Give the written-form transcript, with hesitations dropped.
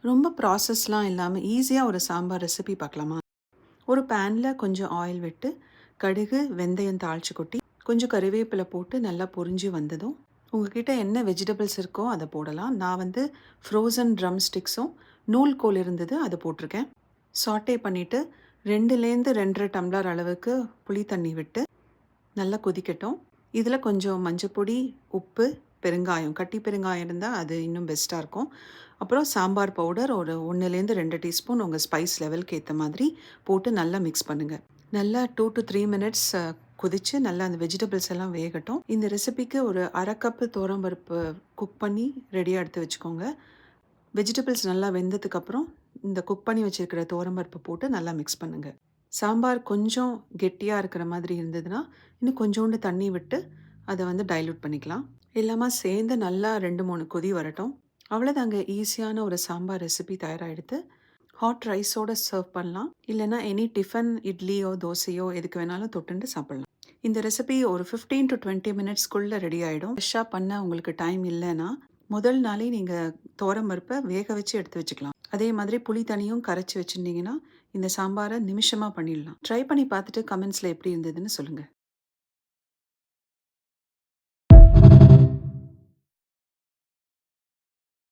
ரொம்ப ப்ராசஸ்லாம் இல்லாமல் ஈஸியாக ஒரு சாம்பார் ரெசிபி பார்க்கலாமா? ஒரு பேனில் கொஞ்சம் ஆயில் விட்டு கடுகு வெந்தயம் தாளிச்சு கொட்டி கொஞ்சம் கறிவேப்பிலை போட்டு நல்லா பொரிஞ்சு வந்ததும் உங்ககிட்ட என்ன வெஜிடபிள்ஸ் இருக்கோ அதை போடலாம். நான் வந்து ஃப்ரோசன் ட்ரம் ஸ்டிக்ஸும் நூல்கோல் இருந்தது அதை போட்டிருக்கேன். சாட்டே பண்ணிவிட்டு 2லேருந்து 2.5 டம்ளர் அளவுக்கு புளி தண்ணி விட்டு நல்லா கொதிக்கட்டும். இதில் கொஞ்சம் மஞ்சப்பொடி, உப்பு, பெருங்காயம், கட்டி பெருங்காயம் இருந்தால் அது இன்னும் பெஸ்ட்டாக இருக்கும். அப்புறம் சாம்பார் பவுடர் ஒரு 1லேருந்து 2 டீஸ்பூன் உங்கள் ஸ்பைஸ் லெவலுக்கு ஏற்ற மாதிரி போட்டு நல்லா மிக்ஸ் பண்ணுங்கள். நல்லா 2 to 3 மினிட்ஸ் கொதித்து நல்லா அந்த வெஜிடபிள்ஸ் எல்லாம் வேகட்டும். இந்த ரெசிபிக்கு ஒரு 1/2 கப்பு துவரம்பருப்பு குக் பண்ணி ரெடியாக எடுத்து வச்சுக்கோங்க. வெஜிடபிள்ஸ் நல்லா வெந்ததுக்கப்புறம் இந்த குக் பண்ணி வச்சுருக்கிற துவரம்பருப்பு போட்டு நல்லா மிக்ஸ் பண்ணுங்கள். சாம்பார் கொஞ்சம் கெட்டியாக இருக்கிற மாதிரி இருந்ததுன்னா இன்னும் கொஞ்சோண்டு தண்ணி விட்டு அதை வந்து டைல்யூட் பண்ணிக்கலாம். எல்லாமே சேர்ந்து நல்லா 2-3 கொதி வரட்டும். அவ்வளோதாங்க, ஈஸியான ஒரு சாம்பார் ரெசிபி தயாராகிடுது. ஹாட் ரைஸோடு சர்வ் பண்ணலாம். இல்லைனா எனி டிஃபன், இட்லியோ தோசையோ எதுக்கு வேணாலும் தொட்டுண்டு சாப்பிட்லாம். இந்த ரெசிபி ஒரு 15 to 20 மினிட்ஸ்க்குள்ளே ரெடி ஆகிடும். ஃப்ரெஷ்ஷாக பண்ண உங்களுக்கு டைம் இல்லைன்னா முதல் நாளே நீங்கள் துவரம்பருப்பை வேக வச்சு எடுத்து வச்சுக்கலாம். அதே மாதிரி புளி தண்ணியும் கரைச்சி வச்சுருந்தீங்கன்னா இந்த சாம்பாரை நிமிஷமாக பண்ணிடலாம். ட்ரை பண்ணி பார்த்துட்டு கமெண்ட்ஸில் எப்படி இருந்ததுன்னு சொல்லுங்கள்.